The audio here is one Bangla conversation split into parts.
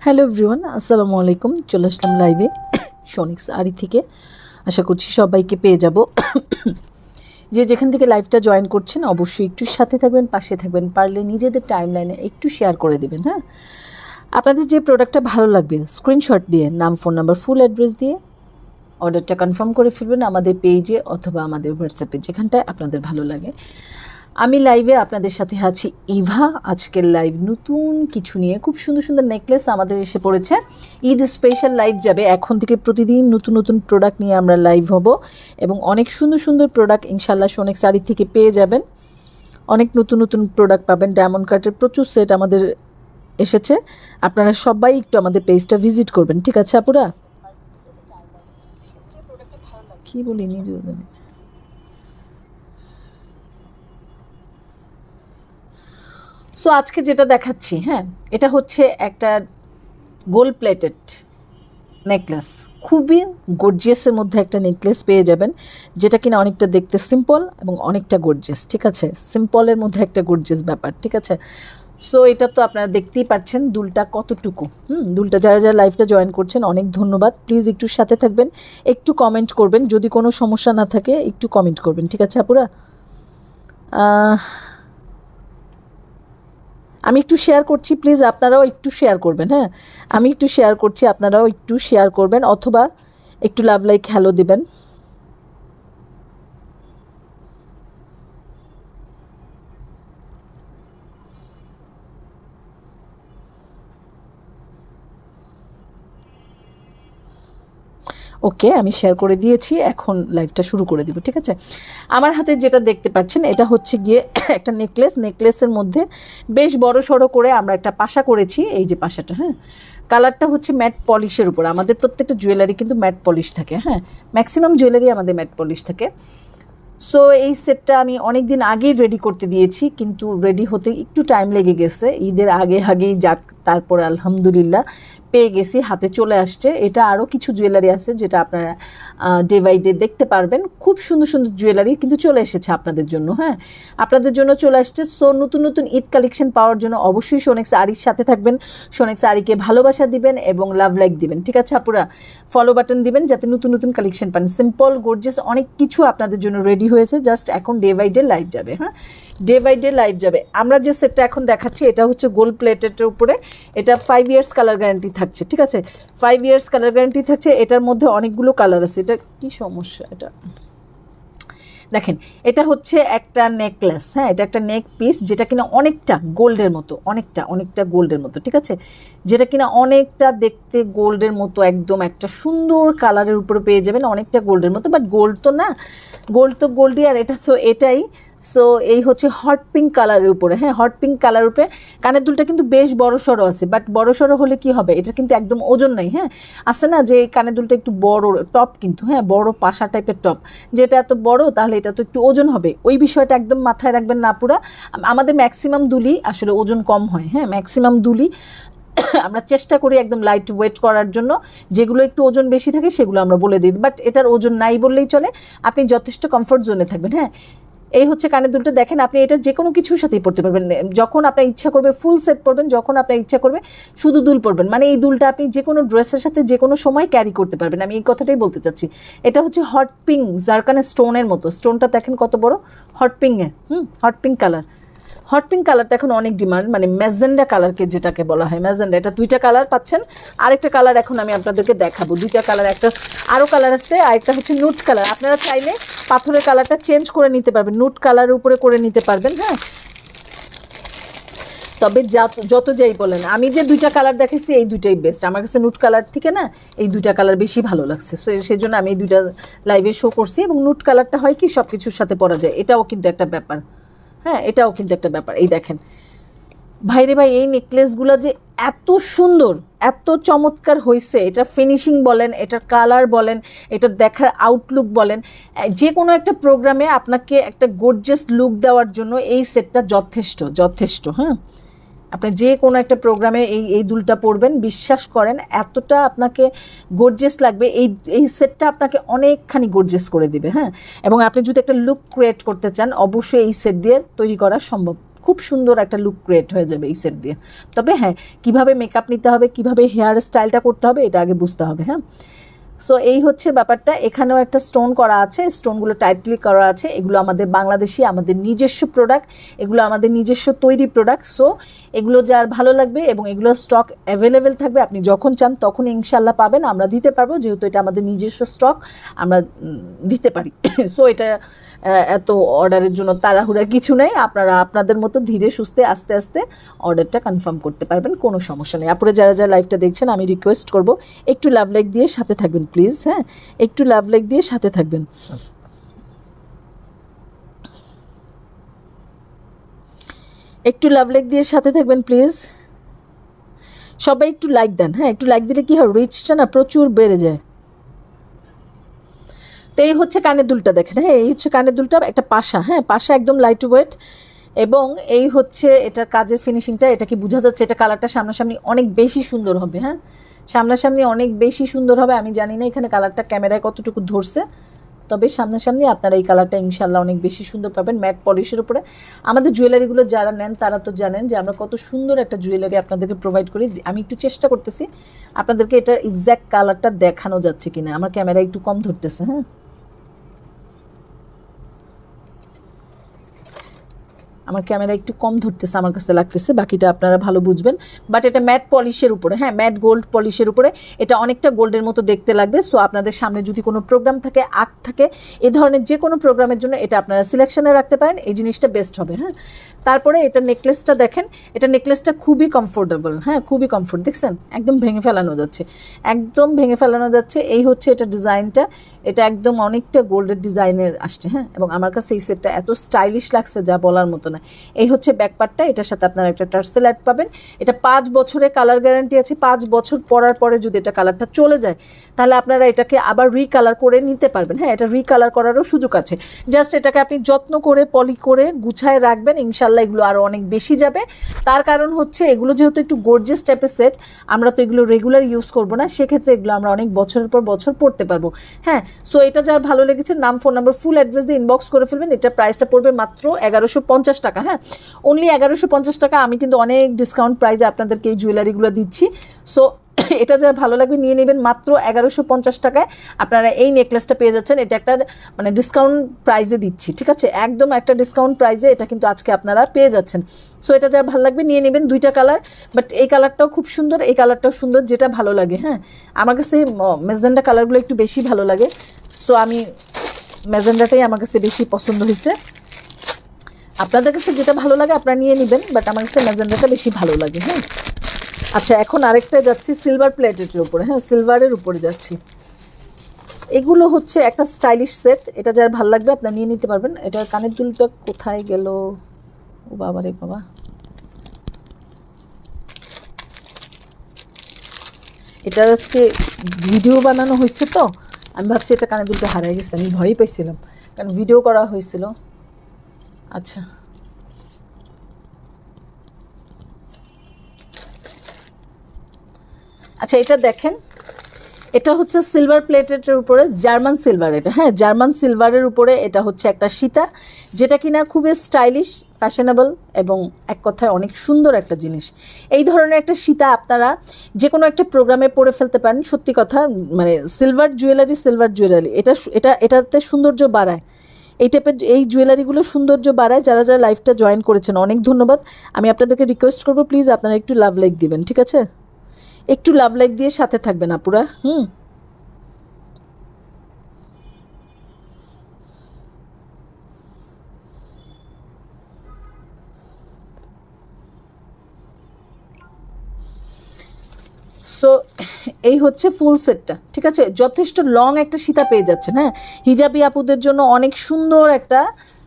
হ্যালো এভরিওয়ান, আসসালামু আলাইকুম। চলে আসলাম লাইভে শোনিক্স আরি থেকে। আশা করছি সবাইকে পেয়ে যাব। যে যেখান থেকে লাইভটা জয়েন করছেন অবশ্যই একটু সাথে থাকবেন, পাশে থাকবেন, পারলে নিজেদের টাইমলাইনে একটু শেয়ার করে দেবেন। হ্যাঁ, আপনাদের যে প্রোডাক্টটা ভালো লাগবে স্ক্রিনশট দিয়ে নাম, ফোন নাম্বার, ফুল অ্যাড্রেস দিয়ে অর্ডারটা কনফার্ম করে ফেলবেন আমাদের পেজে অথবা আমাদের হোয়াটসঅ্যাপে, যেখানটায় আপনাদের ভালো লাগে। আমি লাইভে আপনাদের সাথে আছি ইভা। আজকের লাইভ নতুন কিছু নিয়ে, খুব সুন্দর সুন্দর নেকলেস আমাদের এসে পড়েছে। ঈদ স্পেশাল লাইভ যাবে এখন থেকে, প্রতিদিন নতুন নতুন প্রোডাক্ট নিয়ে আমরা লাইভ হব এবং অনেক সুন্দর সুন্দর প্রোডাক্ট ইনশাল্লাহ শোনিক্স আরি থেকে পেয়ে যাবেন। অনেক নতুন নতুন প্রোডাক্ট পাবেন। ডায়মন্ড কাটের প্রচুর সেট আমাদের এসেছে। আপনারা সবাই একটু আমাদের পেজটা ভিজিট করবেন, ঠিক আছে আপুরা? কি বলি নিজেও জানি। সো আজকে যেটা দেখাচ্ছি, হ্যাঁ, এটা হচ্ছে একটা গোল্ড প্লেটেড নেকলেস। খুবই গর্জিয়াসের মধ্যে একটা নেকলেস পেয়ে যাবেন, যেটা কিনা অনেকটা দেখতে সিম্পল এবং অনেকটা গর্জিয়াস, ঠিক আছে? সিম্পলের মধ্যে একটা গর্জিয়াস ব্যাপার, ঠিক আছে? সো এটা তো আপনারা দেখতেই পাচ্ছেন দুলটা কতটুকু। দুলটা যারা যারা লাইভটা জয়েন করছেন অনেক ধন্যবাদ। প্লিজ একটু সাথে থাকবেন, একটু কমেন্ট করবেন, যদি কোনো সমস্যা না থাকে একটু কমেন্ট করবেন, ঠিক আছে আপুরা? আমি একটু শেয়ার করছি, প্লিজ আপনারাও একটু শেয়ার করবেন। হ্যাঁ, আমি একটু শেয়ার করছি, আপনারাও একটু শেয়ার করবেন অথবা একটু লাভ লাইক হ্যালো দেবেন। ওকে, আমি শেয়ার করে দিয়েছি, এখন লাইভটা শুরু করে দিব, ঠিক আছে? আমার হাতে যেটা দেখতে পাচ্ছেন এটা হচ্ছে গিয়ে একটা নেকলেস। নেকলেসের মধ্যে বেশ বড় সড়ো করে আমরা একটা পাশা করেছি। এই যে পাশাটা, হ্যাঁ, কালারটা হচ্ছে ম্যাট পলিশের উপর। আমাদের প্রত্যেকটা জুয়েলারি কিন্তু ম্যাট পলিশ থাকে। হ্যাঁ, ম্যাক্সিমাম জুয়েলারি আমাদের ম্যাট পলিশ থাকে। সো এই সেটটা আমি অনেক দিন আগেই রেডি করতে দিয়েছি, কিন্তু রেডি হতে একটু টাইম লেগে গেছে। ঈদের আগেই যাক, তারপর আলহামদুলিল্লাহ পেয়ে গেছি, হাতে চলে আসছে। এটা আরও কিছু জুয়েলারি আছে যেটা আপনারা ডে বাই ডে দেখতে পারবেন। খুব সুন্দর সুন্দর জুয়েলারি কিন্তু চলে এসেছে আপনাদের জন্য। হ্যাঁ, আপনাদের জন্য চলে আসছে। সো নতুন নতুন ঈদ কালেকশন পাওয়ার জন্য অবশ্যই শোনিক্স আরির সাথে থাকবেন। শোনিক্স আরিকে ভালোবাসা দিবেন এবং লাভ লাইক দিবেন, ঠিক আছে আপুরা? ফলো বাটন দিবেন যাতে নতুন নতুন কালেকশন পান। সিম্পল গর্জিয়াস অনেক কিছু আপনাদের জন্য রেডি হয়েছে, জাস্ট এখন ডে বাই ডে লাইভ যাবে। হ্যাঁ, ডে বাই ডে লাইভ যাবে। আমরা যে সেটটা এখন দেখাচ্ছি এটা হচ্ছে গোল্ড প্লেটের উপরে। এটা 5 ইয়ার্স কালার গ্যারান্টি থাকছে, ঠিক আছে? 5 ইয়ার্স কালার গ্যারান্টি থাকছে। এটার মধ্যে অনেকগুলো কালার আছে। এটা কি সমস্যা? এটা দেখেন, এটা হচ্ছে একটা নেকলেস। হ্যাঁ, এটা একটা নেক পিস যেটা কিনা অনেকটা গোল্ডের মতো, অনেকটা গোল্ডের মতো, ঠিক আছে? যেটা কিনা অনেকটা দেখতে গোল্ডের মতো, একদম একটা সুন্দর কালারের উপরে পেয়ে যাবেন, অনেকটা গোল্ডের মতো। বাট গোল্ড তো না, গোল্ড তো গোল্ডই, আর এটা তো এটাই। সো এই হচ্ছে হট পিঙ্ক কালারের উপরে। হ্যাঁ, হট পিঙ্ক কালারের উপরে কানের দুলটা কিন্তু বেশ বড় সড়ো আছে। বাট বড় সড়ো হলে কি হবে, এটা কিন্তু একদম ওজন নাই। হ্যাঁ, আছে না যে কানের দুলটা একটু বড় টপ, কিন্তু হ্যাঁ বড় পাশা টাইপের টপ, যেটা এত বড় তাহলে এটা তো একটু ওজন হবে। ওই বিষয়টা একদম মাথায় রাখবেন না পুরা। আমাদের ম্যাক্সিমাম দুলি আসলে ওজন কম হয়। হ্যাঁ, ম্যাক্সিমাম দুলি আমরা চেষ্টা করি একদম লাইট ওয়েট করার জন্য। যেগুলো একটু ওজন বেশি থাকে সেগুলো আমরা বলে দিই, বাট এটার ওজন নাই বললেই চলে। আপনি যথেষ্ট কমফোর্ট জোনে থাকবেন। হ্যাঁ, এই হচ্ছে কানের দুলটা। দেখেন, আপনি এটা যে কোনো কিছুর সাথেই পড়তে পারবেন। যখন আপনার ইচ্ছা করবে ফুল সেট পরবেন, যখন আপনার ইচ্ছা করবে শুধু দুল পরবেন। মানে এই দুলটা আপনি যে কোনো ড্রেসের সাথে যে কোনো সময় ক্যারি করতে পারবেন। আমি এই কথাটাই বলতে চাচ্ছি। এটা হচ্ছে হট পিঙ্ক জারকানের স্টোনের মতো। স্টোনটা দেখেন কত বড়, হট পিঙ্কের। Hot pink colour. Hot pink কালারটা এখন অনেক ডিমান্ড, মানে ম্যাজেন্ডা কালারকে যেটাকে বলা হয় ম্যাজেন্ডা। এটা 2টা কালার পাচ্ছেন। আরেকটা কালার এখন আমি আপনাদেরকে দেখাবো। 2টা কালার, একটা আরও কালার আসছে, আরেকটা হচ্ছে নুট কালার। আপনারা চাইলে পাথরের কালারটা চেঞ্জ করে নিতে পারবেন, নুট কালারের উপরে করে নিতে পারবেন। হ্যাঁ, তবে যত যাই বলেন, আমি যে 2টা কালার দেখেছি এই 2টাই বেস্ট আমার কাছে। নুট কালার থেকে না এই 2টা কালার বেশি ভালো লাগছে। সো সেই জন্য আমি এই 2টা লাইভে শো করছি। এবং নুট কালারটা হয় কি সব কিছুর সাথে পরা যায়, এটাও কিন্তু একটা ব্যাপার। হ্যাঁ, এটাও কিন্তু একটা ব্যাপার। এই দেখেন ভাইরে ভাই, এই নেকলেসগুলো যে এত সুন্দর, এত চমৎকার হয়েছে, এটা ফিনিশিং বলেন, এটার কালার বলেন, এটা দেখার আউটলুক বলেন, যে কোনো একটা প্রোগ্রামে আপনাকে একটা গর্জিয়াস লুক দেওয়ার জন্য এই সেটটা যথেষ্ট। হ্যাঁ, আপনি যে কোনো একটা প্রোগ্রামে এই দুলটা পরবেন, বিশ্বাস করেন এতটা আপনাকে গর্জিয়াস লাগবে। এই সেটটা আপনাকে অনেকখানি গর্জিয়াস করে দিবে। হ্যাঁ, এবং আপনি যদি একটা লুক ক্রিয়েট করতে চান অবশ্যই এই সেট দিয়ে তৈরি করা সম্ভব, খুব সুন্দর একটা লুক ক্রিয়েট হয়ে যাবে এই সেট দিয়ে। তবে হ্যাঁ, কীভাবে মেকআপ নিতে হবে, কীভাবে হেয়ার স্টাইলটা করতে হবে, এটা আগে বুঝতে হবে। হ্যাঁ, সো এই হচ্ছে ব্যাপারটা। এখানেও একটা স্টোন করা আছে, স্টোনগুলো টাইটলি করা আছে। এগুলো আমাদের বাংলাদেশি, আমাদের নিজস্ব প্রোডাক্ট, এগুলো আমাদের নিজস্ব তৈরি প্রোডাক্ট। সো এগুলো যার ভালো লাগবে এবং এগুলো স্টক অ্যাভেলেবেল থাকবে, আপনি যখন চান তখন ইনশাল্লাহ পাবেন, আমরা দিতে পারবো, যেহেতু এটা আমাদের নিজস্ব স্টক, আমরা দিতে পারি। সো এটা এত অর্ডারের জন্য তাড়াহুড়ার কিছু নেই, আপনারা আপনাদের মতো ধীরে সুস্থে আস্তে আস্তে অর্ডারটা কনফার্ম করতে পারবেন, কোনো সমস্যা নেই। আপনারা যারা যারা লাইভটা দেখছেন, আমি রিকোয়েস্ট করব একটু লাভ লাইক দিয়ে সাথে থাকবেন প্লিজ। হ্যাঁ, একটু লাভ লাইক দিয়ে সাথে থাকবেন। একটু লাভ লাইক দিয়ে সাথে থাকবেন প্লিজ, সবাই একটু লাইক দেন। হ্যাঁ, একটু লাইক দিলে কি হয়, রিচটা না প্রচুর বেড়ে যায়। তো এই হচ্ছে কানের দুলটা, দেখেন। হ্যাঁ, এই হচ্ছে কানের দুলটা, একটা পাশা। হ্যাঁ, পাশা একদম লাইট ওয়েট, এবং এই হচ্ছে এটার কাজের ফিনিশিংটা। এটা কি বোঝা যাচ্ছে? এটা কালারটা সামনাসামনি অনেক বেশি সুন্দর হবে। হ্যাঁ, সামনাসামনি অনেক বেশি সুন্দর হবে। আমি জানি না এখানে কালারটা ক্যামেরায় কতটুকু ধরছে, তবে সামনাসামনি আপনারা এই কালারটা ইনশাল্লাহ অনেক বেশি সুন্দর পাবেন ম্যাট পলিশের উপরে। আমাদের জুয়েলারিগুলো যারা নেন তারা তো জানেন যে আমরা কত সুন্দর একটা জুয়েলারি আপনাদেরকে প্রোভাইড করি। আমি একটু চেষ্টা করতেছি আপনাদেরকে এটা এক্স্যাক্ট কালারটা দেখানো যাচ্ছে কিনা, আমার ক্যামেরা একটু কম ধরতেছে। হ্যাঁ, আমার ক্যামেরা একটু কম ধরতেছে, আমার কাছে লাগতেছে, বাকিটা আপনারা ভালো বুঝবেন। বাট এটা ম্যাট পলিশের উপরে, হ্যাঁ, ম্যাট গোল্ড পলিশের উপরে, এটা অনেকটা গোল্ডের মতো দেখতে লাগবে। সো আপনাদের সামনে যদি কোনো প্রোগ্রাম থাকে, আর্ট থাকে, এ ধরনের যে কোনো প্রোগ্রামের জন্য এটা আপনারা সিলেকশনে রাখতে পারেন, এই জিনিসটা বেস্ট হবে। হ্যাঁ, তারপরে এটা নেকলেসটা দেখেন, এটা নেকলেসটা খুবই কমফোর্টেবল। হ্যাঁ, খুবই কমফোর্ট, দেখছেন একদম ভেঙে ফেলানো যাচ্ছে, একদম ভেঙে ফেলানো যাচ্ছে। এই হচ্ছে এটা ডিজাইনটা, এটা একদম অনেকটা গোল্ডের ডিজাইনের আসছে। হ্যাঁ, এবং আমার কাছে এই সেটটা এত স্টাইলিশ লাগছে যা বলার মতো না। এই হচ্ছে ব্যাকপার্টটা, এটার সাথে আপনারা একটা টার্সেল অ্যাড পাবেন। এটা 5 বছরের কালার গ্যারান্টি আছে। 5 বছর পরার পরে যদি এটা কালারটা চলে যায়, তাহলে আপনারা এটাকে আবার রিকালার করে নিতে পারবেন। হ্যাঁ, এটা রিকালার করারও সুযোগ আছে। জাস্ট এটাকে আপনি যত্ন করে পলি করে গুছায় রাখবেন, ইনশাল্লাহ এগুলো আরও অনেক বেশি যাবে। তার কারণ হচ্ছে এগুলো যেহেতু একটু গর্জিয়াস টাইপের সেট, আমরা তো এগুলো রেগুলার ইউজ করবো না, সেক্ষেত্রে এগুলো আমরা অনেক বছরের পর বছর পড়তে পারবো। হ্যাঁ, সো এটা যার ভালো লেগেছে, নাম, ফোন নাম্বার, ফুল অ্যাড্রেস দিয়ে ইনবক্স করে ফেলবেন। এটা প্রাইসটা পড়বে মাত্র 1150 টাকা। হ্যাঁ, অনলি 1150 টাকা। আমি কিন্তু অনেক ডিসকাউন্ট প্রাইসে আপনাদেরকে এই জুয়েলারিগুলো দিচ্ছি। সো এটা যারা ভালো লাগবে নিয়ে নেবেন, মাত্র 1150 টাকায় আপনারা এই নেকলেসটা পেয়ে যাচ্ছেন। এটা একটা মানে ডিসকাউন্ট প্রাইসে দিচ্ছি, ঠিক আছে, একদম একটা ডিসকাউন্ট প্রাইসে এটা কিন্তু আজকে আপনারা পেয়ে যাচ্ছেন। সো এটা যারা ভালো লাগবে নিয়ে নেবেন, 2টা কালার, বাট এই কালারটাও খুব সুন্দর, এই কালারটাও সুন্দর, যেটা ভালো লাগে। হ্যাঁ, আমার কাছে মেজেন্ডা কালারগুলো একটু বেশি ভালো লাগে, সো আমি মেজেন্ডাটাই আমার কাছে বেশি পছন্দ হয়েছে। আপনাদের কাছে যেটা ভালো লাগে আপনারা নিয়ে নেবেন, বাট আমার কাছে ম্যাজেন্ডাটা বেশি ভালো লাগে। হ্যাঁ, আচ্ছা, এখন আরেকটা যাচ্ছি সিলভার প্লেটের উপরে। হ্যাঁ, সিলভারের উপরে যাচ্ছি। এগুলো হচ্ছে একটা স্টাইলিশ সেট, এটা যার ভালো লাগবে আপনারা নিয়ে নিতে পারবেন। এটার কানের দুলটা কোথায় গেল? ও বাবা রে বাবা, এটার আজকে ভিডিও বানানো হয়েছে, তো আমি ভাবছি এটা কানের দুলটা হারিয়ে গেছে, আমি ভয়ই পাইছিলাম কারণ ভিডিও করা হয়েছিল। আচ্ছা, আচ্ছা, এটা দেখেন, এটা হচ্ছে সিলভার প্লেটের উপরে জার্মান সিলভার। এটা, হ্যাঁ, জার্মান সিলভারের উপরে এটা হচ্ছে একটা সীতা, যেটা কিনা খুবই স্টাইলিশ, ফ্যাশনেবল এবং এক কথায় অনেক সুন্দর একটা জিনিস। এই ধরনের একটা সীতা আপনারা যে কোনো একটা প্রোগ্রামে পরে ফেলতে পারেন। সত্যি কথা, মানে সিলভার জুয়েলারি এটাতে সৌন্দর্য বাড়ায়। এই টাইপের এই জুয়েলারিগুলো সৌন্দর্য বাড়ায়। যারা যারা লাইভটা জয়েন করেছেন অনেক ধন্যবাদ। আমি আপনাদেরকে রিকোয়েস্ট করবো প্লিজ আপনারা একটু লাভ লাইক দিবেন, ঠিক আছে, একটু লাভ লাইক দিয়ে সাথে থাকবেন আপুরা। সো এই হচ্ছে ফুল সেটটা, ঠিক আছে, যথেষ্ট লং একটা সীতা পেয়ে যাচ্ছেন। হ্যাঁ, হিজাবি আপুদের জন্য অনেক সুন্দর একটা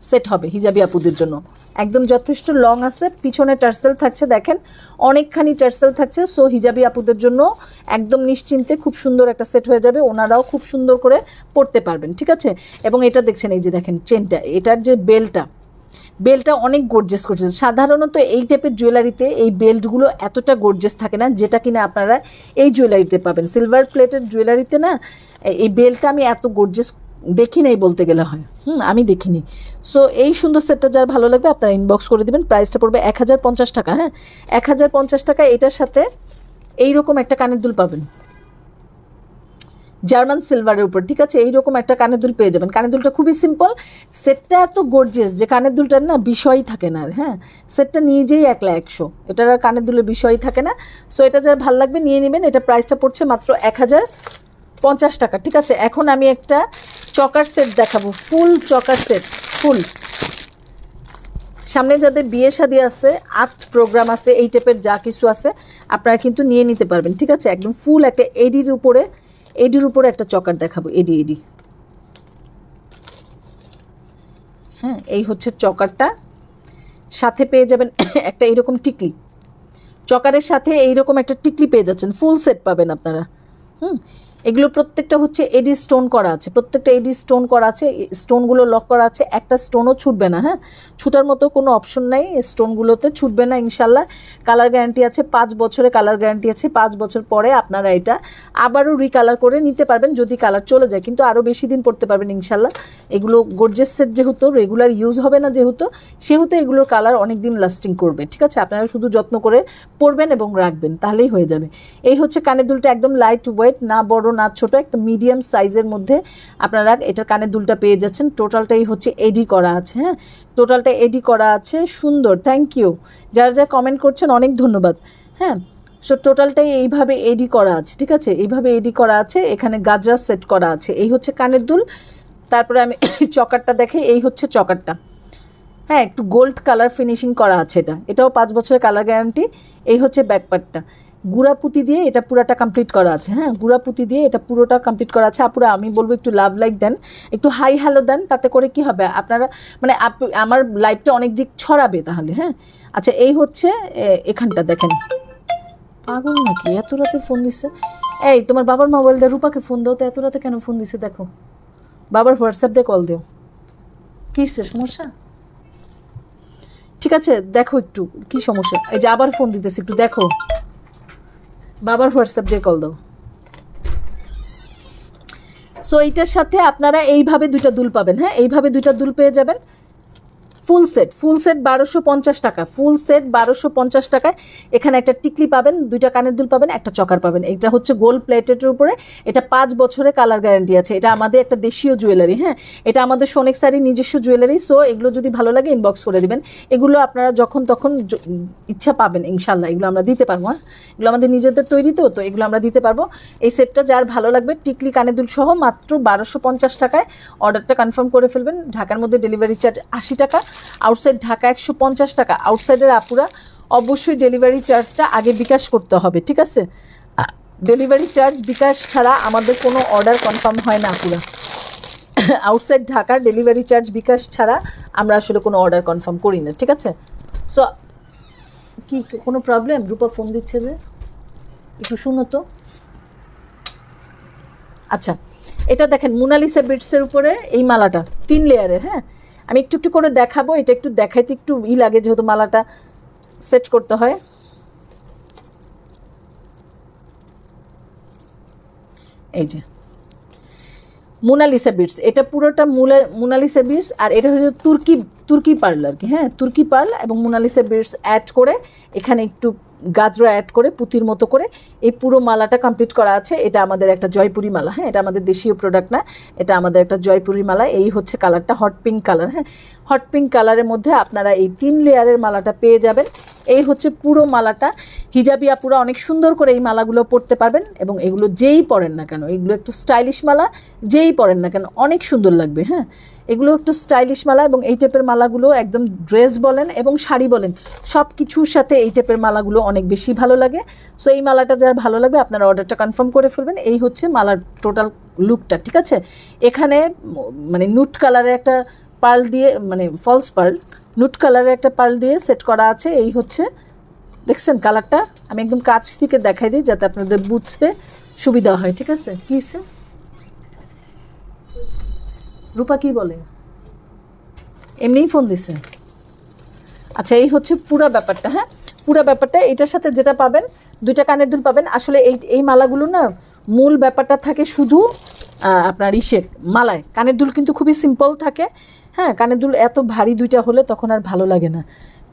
সেট হবে, হিজাবি আপুদের জন্য একদম যথেষ্ট লং আছে। পিছনে টার্সেল থাকছে, দেখেন অনেকখানি টার্সেল থাকছে। সো হিজাবি আপুদের জন্য একদম নিশ্চিন্তে খুব সুন্দর একটা সেট হয়ে যাবে, ওনারাও খুব সুন্দর করে পরতে পারবেন, ঠিক আছে। এবং এটা দেখছেন, এই যে দেখেন চেনটা, এটার যে বেলটা অনেক গর্জিয়াস করছে। সাধারণত এই টাইপের জুয়েলারিতে এই বেল্টগুলো এতটা গর্জিয়াস থাকে না, যেটা কিনা আপনারা এই জুয়েলারিতে পাবেন। সিলভার প্লেটের জুয়েলারিতে না এই বেলটা আমি এত গর্জিয়াস দেখি নাই বলতে গেলে হয়, আমি দেখিনি। সো এই সুন্দর সেটটা যার ভালো লাগবে আপনারা ইনবক্স করে দেবেন। প্রাইসটা পড়বে 1050 টাকা। হ্যাঁ, 1050 টাকা। এটার সাথে এইরকম একটা কানের দুল পাবেন, জার্মান সিলভারের উপর, ঠিক আছে? এইরকম একটা কানের দুল পেয়ে যাবেন। কানের দুলটা খুবই সিম্পল, সেটটা এত গর্জিয়াস যে কানের দুলটার না বিষয়ই থাকে না। হ্যাঁ, সেটটা নিজেই 100, এটার আর কানের দুলের বিষয়ই থাকে না। সো এটা যার ভালো লাগবে নিয়ে নেবেন। এটা প্রাইসটা পড়ছে মাত্র 1050 টাকা, ঠিক আছে? এখন আমি একটা চকার সেট দেখাবো, ফুল চকার সেট, ফুল। সামনে যাদের বিয়ে শাদী আছে, আর্ট প্রোগ্রাম আছে, এই টাইপের যা কিছু আছে আপনারা কিন্তু নিয়ে নিতে পারবেন, ঠিক আছে? একদম ফুল একটা এডির উপরে একটা চকার দেখাবো, এডি। হ্যাঁ, এই হচ্ছে চকারটা। সাথে পেয়ে যাবেন একটা এইরকম টিকলি, চকারের সাথে এইরকম একটা টিকলি পেয়ে যাচ্ছেন, ফুল সেট পাবেন আপনারা। এগুলো প্রত্যেকটা হচ্ছে এডি স্টোন করা আছে, প্রত্যেকটা এডি স্টোন করা আছে, স্টোনগুলো লক করা আছে, একটা স্টোনও ছুটবে না। হ্যাঁ, ছুটার মতো কোনো অপশন নাই, স্টোনগুলোতে ছুটবে না ইনশাল্লাহ। কালার গ্যারান্টি আছে 5 বছরে, কালার গ্যারান্টি আছে 5 বছর পরে আপনারা এটা আবারও রিকালার করে নিতে পারবেন যদি কালার চলে যায়, কিন্তু আরও বেশি দিন পড়তে পারবেন ইনশাল্লাহ। এগুলো গর্জিয়াস সেট যেহেতু রেগুলার ইউজ হবে না সেহেতু এগুলোর কালার অনেক দিন লাস্টিং করবে, ঠিক আছে? আপনারা শুধু যত্ন করে পরবেন এবং রাখবেন, তাহলেই হয়ে যাবে। এই হচ্ছে কানের দুলটা, একদম লাইট ওয়েট, না বড় না ছোট, একটা মিডিয়াম সাইজের মধ্যে আপনারা এটার কানের দুলটা পেয়ে যাচ্ছেন। টোটালটাই হচ্ছে এডি করা আছে। হ্যাঁ, টোটালটা এডি করা আছে, সুন্দর। থ্যাংক ইউ যারা যারা কমেন্ট করছেন, অনেক ধন্যবাদ। হ্যাঁ, সো টোটালটাই এইভাবে এডি করা আছে, ঠিক আছে? এইভাবে এডি করা আছে, এখানে গাজরা সেট করা আছে। এই হচ্ছে কানের দুল। তারপরে আমি চকারটা দেখাই, এই হচ্ছে চকারটা। হ্যাঁ, একটু গোল্ড কালার ফিনিশিং করা আছে, এটাও 5 বছরের কালার গ্যারান্টি। এই হচ্ছে ব্যাকপার্টটা, গুড়াপুতি দিয়ে এটা পুরাটা কমপ্লিট করা আছে। হ্যাঁ, গুড়াপুতি দিয়ে এটা পুরোটা কমপ্লিট করা আছে। আপুরা আমি বলবো একটু লাভ লাইক দেন, একটু হাই হ্যালো দেন, তাতে করে কি হবে আপনারা মানে আমার লাইফটা অনেক দিক ছড়াবে তাহলে। হ্যাঁ, আচ্ছা, এই হচ্ছে এখানটা দেখেন, পাগল নাকি এত রাতে ফোন দিচ্ছে? এই তোমার বাবার মোবাইল দিয়ে রূপাকে ফোন দাও তো, এত রাতে কেন ফোন দিচ্ছে? দেখো, বাবার হোয়াটসঅ্যাপ দিয়ে কল দিও। কী সমস্যা? ঠিক আছে, দেখো একটু কি সমস্যা। এই যে আবার ফোন দিতেছি, একটু দেখো, বাবার হোয়াটসঅ্যাপ দিয়ে কল দাও। সো এইটার সাথে আপনারা এইভাবে 2টা দুল পাবেন। হ্যাঁ, এইভাবে 2টা দুল পেয়ে যাবেন। ফুল সেট 1250 টাকা, ফুল সেট 1250 টাকায়। এখানে একটা টিকলি পাবেন, 2টা কানের দুল পাবেন, একটা চকার পাবেন। এটা হচ্ছে গোল্ড প্লেটের উপরে, এটা 5 বছরের কালার গ্যারান্টি আছে। এটা আমাদের একটা দেশীয় জুয়েলারি। হ্যাঁ, এটা আমাদের সোনেক সারি নিজস্ব জুয়েলারি। সো এগুলো যদি ভালো লাগে ইনবক্স করে দিবেন। এগুলো আপনারা যখন তখন ইচ্ছা পাবেন ইনশাল্লাহ, এগুলো আমরা দিতে পারবো। হ্যাঁ, এগুলো আমাদের নিজেদের তৈরি, তো এগুলো আমরা দিতে পারবো। এই সেটটা যার ভালো লাগবে, টিকলি কানের দুল সহ মাত্র 1250 টাকায় অর্ডারটা কনফার্ম করে ফেলবেন। ঢাকার মধ্যে ডেলিভারি চার্জ 80 টাকা, আউটসাইড ঢাকা 150 টাকা। আউটসাইডের আপুরা অবশ্যই ডেলিভারি চার্জটা আগে বিকাশ করতে হবে, ঠিক আছে? ডেলিভারি চার্জ বিকাশ ছাড়া আমাদের কোনো অর্ডার কনফার্ম হয় না আপুরা। আউটসাইড ঢাকার ডেলিভারি চার্জ বিকাশ ছাড়া আমরা আসলে কোনো অর্ডার কনফার্ম করি না, ঠিক আছে? সো কি কোনো প্রবলেম? রূপা ফোন দিচ্ছে যে, একটু শুনো তো। আচ্ছা, এটা দেখেন মোনালিসা বিটসের উপরে এই মালাটা 3 লেয়ারের। হ্যাঁ, আমি একটু একটু করে দেখাবো, এটা একটু দেখাইতে একটু লাগে যেহেতু মালাটা সেট করতে হয়। এই যে মোনালিসা বিটস, এটা পুরোটা মোনালিসা বিটস, আর এটা হচ্ছে তুর্কি পার্ল আর কি। হ্যাঁ, তুর্কি পার্ল এবং মোনালিসা বিটস অ্যাড করে এখানে একটু গাজরা অ্যাড করে পুঁতির মতো করে এই পুরো মালাটা কমপ্লিট করা আছে। এটা আমাদের একটা জয়পুরি মালা। হ্যাঁ, এটা আমাদের দেশীয় প্রোডাক্ট না, এটা আমাদের একটা জয়পুরি মালা। এই হচ্ছে কালারটা, হট পিঙ্ক কালার। হ্যাঁ, হট পিঙ্ক কালারের মধ্যে আপনারা এই 3 লেয়ারের মালাটা পেয়ে যাবেন। এই হচ্ছে পুরো মালাটা। হিজাবি আপুরা অনেক সুন্দর করে এই মালাগুলো পরতে পারবেন, এবং এগুলো যেই পরেন না কেন, এগুলো একটু স্টাইলিশ মালা, যেই পরেন না কেন অনেক সুন্দর লাগবে। হ্যাঁ, এগুলো একটু স্টাইলিশ মালা, এবং এই টাইপের মালাগুলো একদম ড্রেস বলেন এবং শাড়ি বলেন সব কিছুর সাথে এই টাইপের মালাগুলো অনেক বেশি ভালো লাগে। সো এই মালাটা যার ভালো লাগবে আপনারা অর্ডারটা কনফার্ম করে ফেলবেন। এই হচ্ছে মালার টোটাল লুকটা, ঠিক আছে? এখানে মানে নুট কালারের একটা পার্ল দিয়ে, মানে ফলস পার্ল, নুট কালারের একটা পার্ল দিয়ে সেট করা আছে। এই হচ্ছে, দেখছেন কালারটা? আমি একদম কাছ থেকে দেখাই দিই যাতে আপনাদের বুঝতে সুবিধা হয়, ঠিক আছে? কী হচ্ছে? রূপা কি বলে? এমনিই ফোন দিছে। আচ্ছা, এই হচ্ছে পুরো ব্যাপারটা। হ্যাঁ, পুরো ব্যাপারটা। এটার সাথে যেটা পাবেন, 2টা কানের দুল পাবেন। আসলে এই মালাগুলো না মূল ব্যাপারটা থাকে শুধু আপনার ইসের মালায়। কানের দুল কিন্তু খুবই সিম্পল থাকে, হ্যাঁ, কানের দুল এত ভারী দুইটা হলে তখন আর ভালো লাগে না,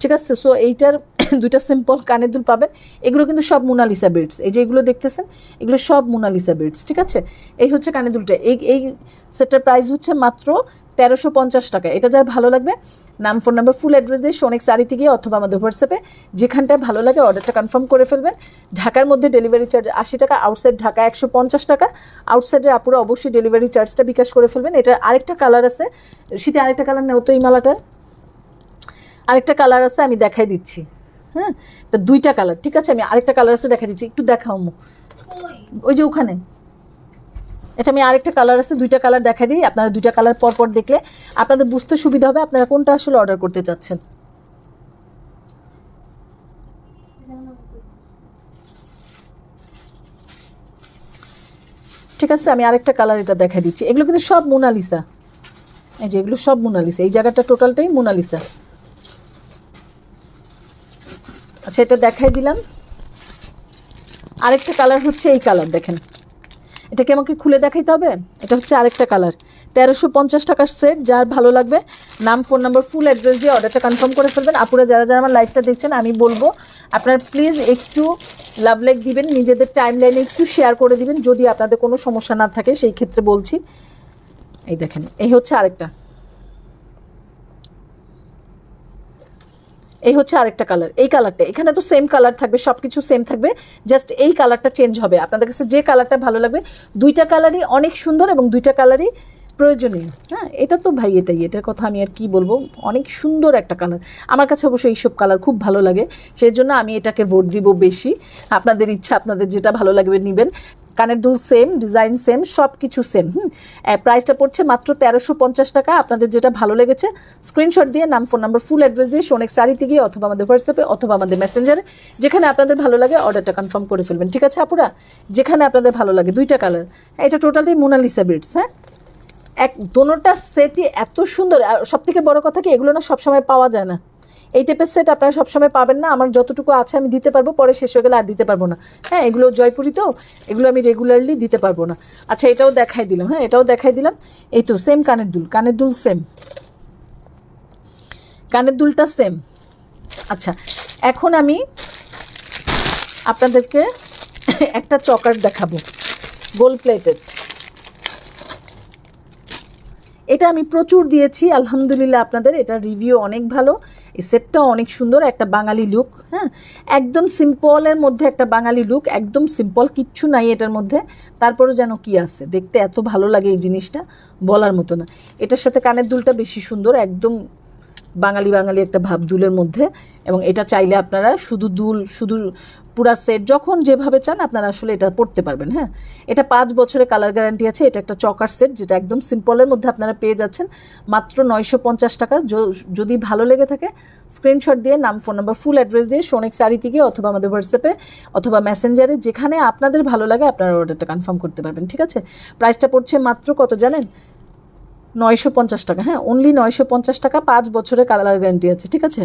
ঠিক আছে। সো এইটার দুইটা সিম্পল কানের দুল পাবেন। এগুলো কিন্তু সব মোনালিসা বিডস, এই যে এগুলো দেখতেছেন এগুলো সব মোনালিসা বিডস, ঠিক আছে। এই হচ্ছে কানের দুলটা, এই সেটটার প্রাইস হচ্ছে মাত্র 1350 টাকা। এটা যার ভালো লাগবে নাম, ফোন নাম্বার, ফুল অ্যাড্রেস দিয়ে সোনেক শাড়িতে গিয়ে অথবা আমাদের হোয়াটসঅ্যাপে যেখানটায় ভালো লাগে অর্ডারটা কনফার্ম করে ফেলবেন। ঢাকার মধ্যে ডেলিভারি চার্জ 80 টাকা, আউটসাইড ঢাকা 150 টাকা। আউটসাইডের আপুরা অবশ্যই ডেলিভারি চার্জটা বিকাশ করে ফেলবেন। এটার আরেকটা কালার আছে, শীতে আরেকটা কালার নেও তো এই মালাটার, আরেকটা কালার আছে আমি দেখাই দিচ্ছি, হ্যাঁ, এটা দুইটা কালার, ঠিক আছে। আমি আরেকটা কালার আছে দেখাই দিচ্ছি, একটু দেখাও, ওই যে ওখানে। এটা আমি আরেকটা কালার আছে, দুইটা কালার দেখাই দিই, আপনারা দুইটা কালার পর পর দেখলে আপনাদের বুঝতে সুবিধা হবে আপনারা কোনটা আসলে অর্ডার করতে চাচ্ছেন। ঠিক আছে, আমি আরেকটা কালার এটা দেখাই দিচ্ছি। এগুলো কিন্তু সব মোনালিসা, এই যে এগুলো সব মোনালিসা, এই জায়গাটা টোটালটাই মোনালিসা। আচ্ছা, এটা দেখাই দিলাম। আরেকটা কালার হচ্ছে এই কালার, দেখেন, এটাকে আমাকে খুলে দেখাইতে হবে। এটা হচ্ছে আরেকটা কালার, 1350 টাকার সেট। যার ভালো লাগবে নাম, ফোন নাম্বার, ফুল অ্যাড্রেস দিয়ে অর্ডারটা কনফার্ম করে ফেলবেন। আপুরা যারা যারা আমার লাইভটা দেখছেন আমি বলবো আপনারা প্লিজ একটু লাভ লাইক দিবেন, নিজেদের টাইম লাইনে একটু শেয়ার করে দিবেন যদি আপনাদের কোনো সমস্যা না থাকে, সেই ক্ষেত্রে বলছি। এই দেখেন, এই হচ্ছে আরেকটা, এই হচ্ছে আরেকটা কালার। এই কালারটা এখানে তো সেম কালার থাকবে, সব কিছু সেম থাকবে, জাস্ট এই কালারটা চেঞ্জ হবে। আপনাদের কাছে যে কালারটা ভালো লাগবে, দুইটা কালারই অনেক সুন্দর এবং দুইটা কালারই প্রয়োজনীয়। হ্যাঁ, এটা তো ভাই এটাই, এটার কথা আমি আর কি বলবো, অনেক সুন্দর একটা কালার। আমার কাছে অবশ্যই এইসব কালার খুব ভালো লাগে, সেই জন্য আমি এটাকে ভোট দিব বেশি। আপনাদের ইচ্ছা, আপনাদের যেটা ভালো লাগবে নেবেন। কানের দুল সেম, ডিজাইন সেম, সব কিছু সেম। প্রাইসটা পড়ছে মাত্র 1350 টাকা। আপনাদের যেটা ভালো লেগেছে স্ক্রিনশট দিয়ে নাম, ফোন নাম্বার, ফুল অ্যাড্রেস দিয়ে সোনেক শাড়িতে গিয়ে অথবা আমাদের হোয়াটসঅ্যাপে অথবা আমাদের মেসেঞ্জারে যেখানে আপনাদের ভালো লাগে অর্ডারটা কনফার্ম করে ফেলবেন, ঠিক আছে আপুরা। যেখানে আপনাদের ভালো লাগে, দুইটা কালার, এটা টোটালি মোনালিসা বিডস। হ্যাঁ, দোনোটা সেটই এত সুন্দর। আর সব থেকে বড় কথা কি, এগুলো না সবসময় পাওয়া যায় না। এই টাইপের সেট আপনারা সবসময় পাবেন না। আমার যতটুকু আছে আমি দিতে পারবো, পরে শেষ হয়ে গেলে আর দিতে পারবো না। হ্যাঁ, এগুলো জয়পুরি তো, এগুলো আমি রেগুলারলি দিতে পারবো না। আচ্ছা, এটাও দেখাই দিলাম, হ্যাঁ, এটাও দেখাই দিলাম। এই তো সেম কানের দুল, কানের দুল সেম, কানের দুলটা সেম। আচ্ছা, এখন আমি আপনাদেরকে একটা চকার দেখাবো, গোল্ড প্লেটেড। এটা আমি প্রচুর দিয়েছি আলহামদুলিল্লাহ আপনাদের, এটা রিভিউ অনেক ভালো। এই সেটটাও অনেক সুন্দর, একটা বাঙালি লুক। হ্যাঁ, একদম সিম্পলের মধ্যে একটা বাঙালি লুক, একদম সিম্পল, কিচ্ছু নাই এটার মধ্যে, তারপরে যেন কি আছে, দেখতে এত ভালো লাগে এই জিনিসটা বলার মতো না। এটার সাথে কানের দুলটা বেশি সুন্দর, একদম বাঙালি বাঙালি একটা ভাব দুলের মধ্যে। এবং এটা চাইলে আপনারা শুধু দুল, শুধু পুরা সেট যখন যেভাবে চান আপনারা আসলে এটা পড়তে পারবেন। হ্যাঁ, এটা 5 বছরের কালার গ্যারান্টি আছে। এটা একটা চকার সেট যেটা একদম সিম্পলের মধ্যে আপনারা পেয়ে যাচ্ছেন মাত্র 950 টাকা। যদি ভালো লেগে থাকে স্ক্রিনশট দিয়ে নাম, ফোন নাম্বার, ফুল অ্যাড্রেস দিয়ে সোনেক শাড়ি থেকে অথবা আমাদের হোয়াটসঅ্যাপে অথবা মেসেঞ্জারে যেখানে আপনাদের ভালো লাগে আপনারা অর্ডারটা কনফার্ম করতে পারবেন, ঠিক আছে। প্রাইসটা পড়ছে মাত্র কত জানেন, 950 টাকা। হ্যাঁ, অনলি 950 টাকা, 5 বছরের কালার গ্যারান্টি আছে, ঠিক আছে।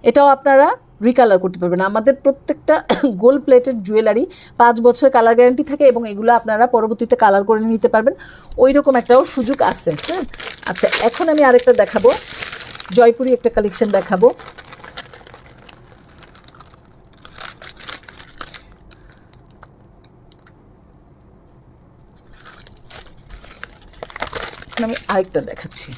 এটাও আপনারা রিকালার করতে পারবেন। আমাদের প্রত্যেকটা গোল্ড প্লেটেড জুয়েলারি 5 বছরের কালার গ্যারান্টি থাকে এবং এগুলো আপনারা পরবর্তীতে কালার করে নিতে পারবেন, ওই রকম একটাও সুযোগ আছে। হ্যাঁ, আচ্ছা, এখন আমি আরেকটা দেখাবো, জয়পুরি একটা কালেকশন দেখাবো। আমি আরেকটা দেখাচ্ছি।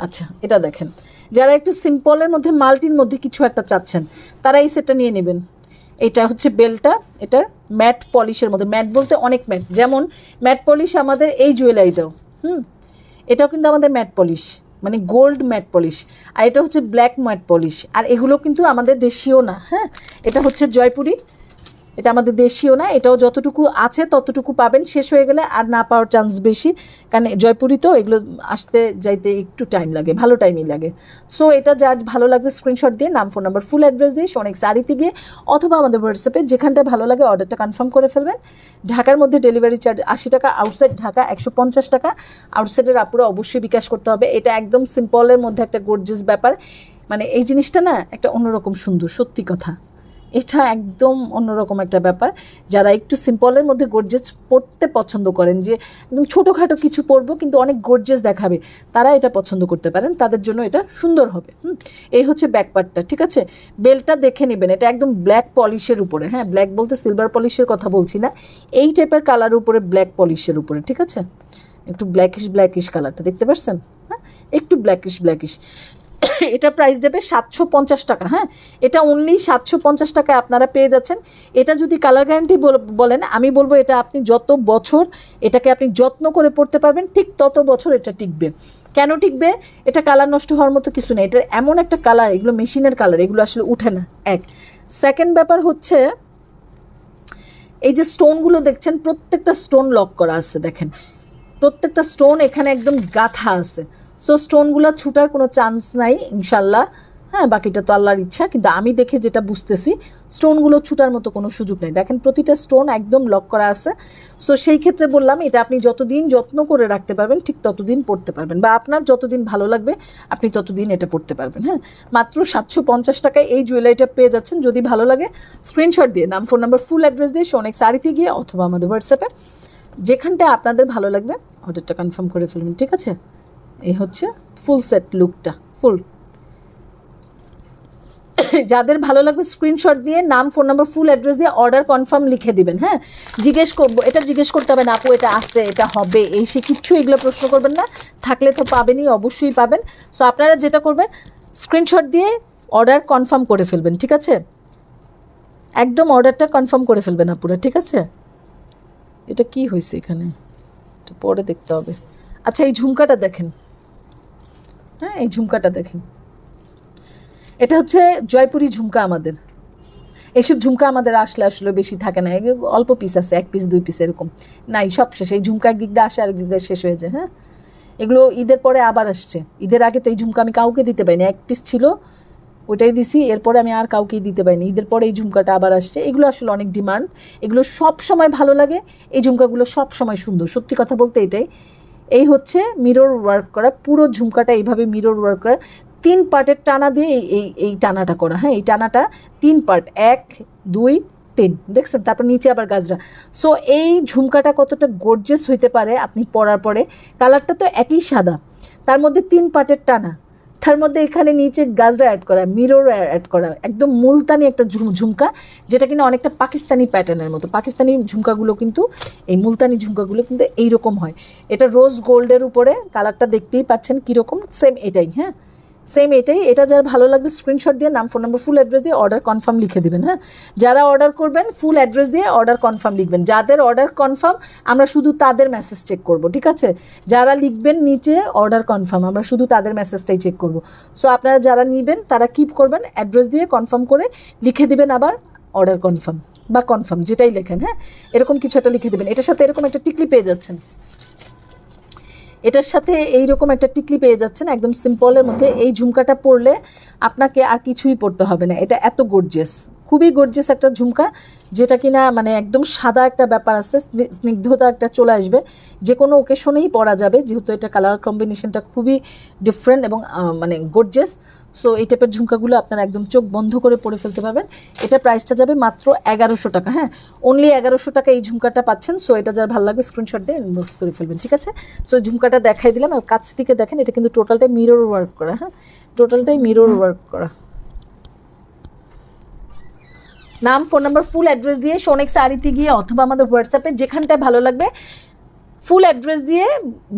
আচ্ছা, এটা দেখেন, যারা একটু সিম্পলের মধ্যে মাল্টির মধ্যে কিছু একটা চাচ্ছেন তারা এই সেটটা নিয়ে নেবেন। এটা হচ্ছে বেলটা, এটার ম্যাট পলিশের মধ্যে, ম্যাট বলতে অনেক ম্যাট, যেমন ম্যাট পলিশ আমাদের এই জুয়েলারিটাও, এটাও কিন্তু আমাদের ম্যাট পলিশ, মানে গোল্ড ম্যাট পলিশ। আর এটা হচ্ছে ব্ল্যাক ম্যাট পলিশ। আর এগুলো কিন্তু আমাদের দেশীয় না। হ্যাঁ, এটা হচ্ছে জয়পুরি, এটা আমাদের দেশীয় না। এটাও যতটুকু আছে ততটুকু পাবেন, শেষ হয়ে গেলে আর না পাওয়ার চান্স বেশি, কারণ জয়পুরি তো এগুলো আসতে যাইতে একটু টাইম লাগে, ভালো টাইমই লাগে। সো এটা যার ভালো লাগবে স্ক্রিনশট দিয়ে নাম, ফোন নাম্বার, ফুল অ্যাড্রেস দিয়ে সোনেক শাড়িতে গিয়ে অথবা আমাদের হোয়াটসঅ্যাপে যেখানটা ভালো লাগে অর্ডারটা কনফার্ম করে ফেলবেন। ঢাকার মধ্যে ডেলিভারি চার্জ 80 টাকা, আউটসাইড ঢাকা 150 টাকা। আউটসাইডের আপুরা অবশ্যই বিকাশ করতে হবে। এটা একদম সিম্পলের মধ্যে একটা গর্জিয়াস ব্যাপার, মানে এই জিনিসটা না একটা অন্যরকম সুন্দর, সত্যি কথা। এটা একদম অন্যরকম একটা ব্যাপার। যারা একটু সিম্পলের মধ্যে গর্জেস পরতে পছন্দ করেন, যে একদম ছোটোখাটো কিছু পরবো কিন্তু অনেক গর্জেস দেখাবে, তারা এটা পছন্দ করতে পারেন, তাদের জন্য এটা সুন্দর হবে। এই হচ্ছে ব্যাকপার্টটা, ঠিক আছে। বেলটা দেখে নেবেন, এটা একদম ব্ল্যাক পলিশের উপরে, হ্যাঁ ব্ল্যাক বলতে সিলভার পলিশের কথা বলছি না, এই টাইপের কালার উপরে ব্ল্যাক পলিশের উপরে, ঠিক আছে। একটু ব্ল্যাকিশ কালারটা দেখতে পাচ্ছেন, হ্যাঁ একটু ব্ল্যাকিশ। এটা প্রাইস দেবে 750 টাকা। হ্যাঁ, এটা অনলি 750 টাকায় আপনারা পেয়ে যাচ্ছেন। এটা যদি কালার গ্যারান্টি বলেন, আমি বলবো এটা আপনি যত বছর এটাকে আপনি যত্ন করে পড়তে পারবেন, ঠিক তত বছর এটা টিকবে। কেন টিকবে? এটা কালার নষ্ট হওয়ার মতো কিছু নেই, এটা এমন একটা কালার, এগুলো মেশিনের কালার, এগুলো আসলে উঠে না। এক সেকেন্ড ব্যাপার হচ্ছে এই যে স্টোনগুলো দেখছেন, প্রত্যেকটা স্টোন লক করা আছে, দেখেন প্রত্যেকটা স্টোন এখানে একদম গাঁথা আছে। সো স্টোনগুলো ছুটার কোনো চান্স নাই ইনশাল্লাহ। হ্যাঁ, বাকিটা তো আল্লাহর ইচ্ছা, কিন্তু আমি দেখে যেটা বুঝতেছি স্টোনগুলো ছুটার মতো কোনো সুযোগ নেই। দেখেন প্রতিটা স্টোন একদম লক করা আছে। সো সেই ক্ষেত্রে বললাম, এটা আপনি যতদিন যত্ন করে রাখতে পারবেন ঠিক ততদিন পড়তে পারবেন, বা আপনার যতদিন ভালো লাগবে আপনি ততদিন এটা পড়তে পারবেন। হ্যাঁ, মাত্র 750 টাকায় এই জুয়েলারিটা পেয়ে যাচ্ছেন। যদি ভালো লাগে স্ক্রিনশট দিয়ে নাম, ফোন নাম্বার, ফুল অ্যাড্রেস দিয়ে শোনেক শাড়িতে গিয়ে অথবা আমাদের হোয়াটসঅ্যাপে যেখানটা আপনাদের ভালো লাগবে অর্ডারটা কনফার্ম করে ফেলবেন, ঠিক আছে। এই হচ্ছে ফুল সেট লুকটা, ফুল। যাদের ভালো লাগবে স্ক্রিনশট দিয়ে নাম, ফোন নাম্বার, ফুল অ্যাড্রেস দিয়ে অর্ডার কনফার্ম লিখে দিবেন। হ্যাঁ, জিজ্ঞেস করতে হবে না আপু এটা আছে, এটা হবে, এই সে কিচ্ছু এগুলো প্রশ্ন করবেন না। থাকলে তো পাবেনই, অবশ্যই পাবেন। সো আপনারা যেটা করবেন স্ক্রিনশট দিয়ে অর্ডার কনফার্ম করে ফেলবেন, ঠিক আছে। একদম অর্ডারটা কনফার্ম করে ফেলবেন আপুরা, ঠিক আছে। এটা কি হয়েছে এখানে, এটা পরে দেখতে হবে। আচ্ছা, এই ঝুমকাটা দেখেন, হ্যাঁ এই ঝুমকাটা দেখেন, এটা হচ্ছে জয়পুরি ঝুমকা। আমাদের এইসব ঝুমকা আমাদের আসলে বেশি থাকে না, অল্প পিস আছে, 1 পিস 2 পিস এরকম নাই, সব শেষ। এই ঝুমকা একদিক দিয়ে আসে, আরেক দিক দিয়ে শেষ হয়ে যায়। হ্যাঁ, এগুলো ঈদের পরে আবার আসছে। ঈদের আগে তো এই ঝুমকা আমি কাউকে দিতে পারিনি, 1 পিস ছিল ওইটাই দিছি, এরপরে আমি আর কাউকেই দিতে পারিনি। ঈদের পরে এই ঝুমকাটা আবার আসছে। এগুলো আসলে অনেক ডিমান্ড, এগুলো সব সময় ভালো লাগে, এই ঝুমকাগুলো সব সময় সুন্দর, সত্যি কথা বলতে এটাই। এই হচ্ছে মিরর ওয়ার্ক করা, পুরো ঝুমকাটা এইভাবে মিরর ওয়ার্ক করা, 3 পার্টের টানা দিয়ে এই টানাটা করা। হ্যাঁ, এই টানাটা 3 পার্ট, 1 2 3, দেখছেন, তারপর নিচে আবার গাজরা। সো এই ঝুমকাটা কতটা গর্জিয়াস হইতে পারে আপনি পরার পরে। কালারটা তো একই সাদা, তার মধ্যে 3 পার্টের টানা, তার মধ্যে এখানে নিচে গাজরা অ্যাড করা, মিরর অ্যাড করা, একদম মুলতানি একটা ঝুমকা, যেটা কিনা অনেকটা পাকিস্তানি প্যাটার্নের মতো। পাকিস্তানি ঝুমকাগুলো কিন্তু, এই মুলতানি ঝুমকাগুলো কিন্তু এইরকম হয়। এটা রোজ গোল্ডের উপরে, কালারটা দেখতেই পাচ্ছেন কীরকম, সেম এটাই। হ্যাঁ, সেম এটাই। এটা যার ভালো লাগবে স্ক্রিনশট দিয়ে নাম, ফোন নাম্বার, ফুল অ্যাড্রেস দিয়ে অর্ডার কনফার্ম লিখে দেবেন। হ্যাঁ, যারা অর্ডার করবেন ফুল অ্যাড্রেস দিয়ে অর্ডার কনফার্ম লিখবেন। যাদের অর্ডার কনফার্ম আমরা শুধু তাদের মেসেজ চেক করব, ঠিক আছে। যারা লিখবেন নিচে অর্ডার কনফার্ম, আমরা শুধু তাদের মেসেজটাই চেক করব। সো আপনারা যারা নেবেন তারা কিপ করবেন, অ্যাড্রেস দিয়ে কনফার্ম করে লিখে দেবেন আবার অর্ডার কনফার্ম বা কনফার্ম, যেটাই লেখেন। হ্যাঁ, এরকম কিছু একটা লিখে দেবেন। এটার সাথে এরকম একটা টিকলি পেয়ে যাচ্ছেন, এটার সাথে এইরকম একটা টিকলি পেয়ে যাচ্ছেন একদম সিম্পলের মধ্যে। এই ঝুমকাটা পরলে আপনাকে আর কিছুই পরতে হবে না, এটা এত গর্জিয়াস, খুবই গর্জিয়াস একটা ঝুমকা, যেটা কিনা মানে একদম সাদা একটা ব্যাপার আছে, স্নিগ্ধতা একটা চলে আসবে, যে কোনো ওকেশনেই পরা যাবে, যেহেতু এটা কালার কম্বিনেশনটা খুবই ডিফারেন্ট এবং মানে গর্জিয়াস। সো এই টাইপের ঝুমকাগুলো আপনারা একদম চোখ বন্ধ করে পরে ফেলতে পারবেন। এটা প্রাইসটা যাবে মাত্র 1100 টাকা। হ্যাঁ, অনলি 1100 টাকা এই ঝুমকাটা পাচ্ছেন। সো এটা যার ভালো লাগবে স্ক্রিনশট দিয়ে ইনবক্স করে ফেলবেন, ঠিক আছে। সো ঝুমকাটা দেখাই দিলাম, আর কাছ থেকে দেখেন, এটা কিন্তু টোটালটাই মিরর ওয়ার্ক করা। হ্যাঁ, টোটালটাই মিরর ওয়ার্ক করা। নাম, ফোন নাম্বার, ফুল অ্যাড্রেস দিয়ে সোনেক শাড়িতে গিয়ে অথবা আমাদের হোয়াটসঅ্যাপে যেখানটায় ভালো লাগবে ফুল অ্যাড্রেস দিয়ে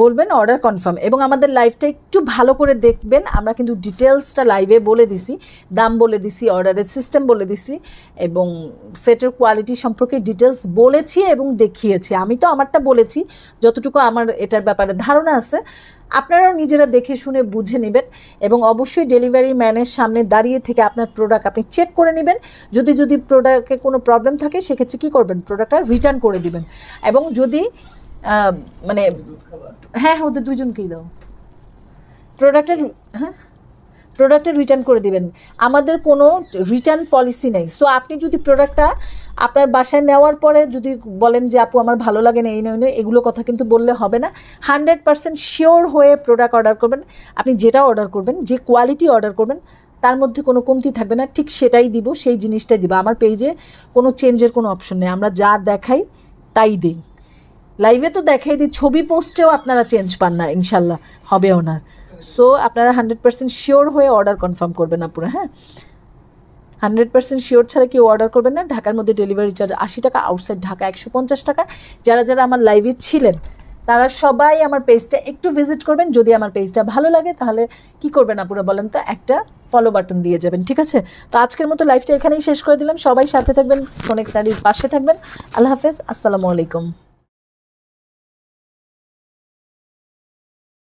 বলবেন অর্ডার কনফার্ম। এবং আমাদের লাইভটা একটু ভালো করে দেখবেন, আমরা কিন্তু ডিটেলসটা লাইভে বলে দিছি, দাম বলে দিছি, অর্ডারের সিস্টেম বলে দিছি, এবং সেটের কোয়ালিটি সম্পর্কে ডিটেলস বলেছি এবং দেখিয়েছি। আমি তো আমারটা বলেছি, যতটুকু আমার এটার ব্যাপারে ধারণা আছে আপনারাও নিজেরা দেখে শুনে বুঝে নেবেন। এবং অবশ্যই ডেলিভারি ম্যানের সামনে দাঁড়িয়ে থেকে আপনার প্রোডাক্ট আপনি চেক করে নেবেন। যদি প্রোডাক্টে কোনো প্রবলেম থাকে সেক্ষেত্রে কী করবেন, প্রোডাক্টটা রিটার্ন করে দিবেন। এবং যদি মানে হ্যাঁ ওদের দুজনকেই দাও, প্রোডাক্টের রিটার্ন করে দিবেন। আমাদের কোনো রিটার্ন পলিসি নেই। সো আপনি যদি প্রোডাক্টটা আপনার বাসায় নেওয়ার পরে যদি বলেন যে আপু আমার ভালো লাগে না, এই নয়, এগুলো কথা কিন্তু বললে হবে না। 100% শিওর হয়ে প্রোডাক্ট অর্ডার করবেন। আপনি যেটা অর্ডার করবেন, যে কোয়ালিটি অর্ডার করবেন, তার মধ্যে কোনো কমতি থাকবে না, ঠিক সেটাই দিব, সেই জিনিসটাই দিব। আমার পেজে কোনো চেঞ্জের কোনো অপশন নেই, আমরা যা দেখাই তাই দিই। লাইভে তো দেখাই দিই, ছবি পোস্টেও আপনারা চেঞ্জ পান না, ইনশাল্লাহ হবেও না। সো আপনারা 100% শিওর হয়ে অর্ডার কনফার্ম করবেন আপুরা, হ্যাঁ 100% শিওর ছাড়া কেউ অর্ডার করবেন না। ঢাকার মধ্যে ডেলিভারি চার্জ 80 টাকা, আউটসাইড ঢাকা 150 টাকা। যারা যারা আমার লাইভে ছিলেন তারা সবাই আমার পেজটা একটু ভিজিট করবেন। যদি আমার পেজটা ভালো লাগে তাহলে কি করবেন আপুরা বলেন তো, একটা ফলো বাটন দিয়ে যাবেন, ঠিক আছে? তো আজকের মতো লাইভটা এখানেই শেষ করে দিলাম। সবাই সাথে থাকবেন, সোনেক শাড়ির পাশে থাকবেন। আল্লাহ হাফেজ, আসসালামু আলাইকুম।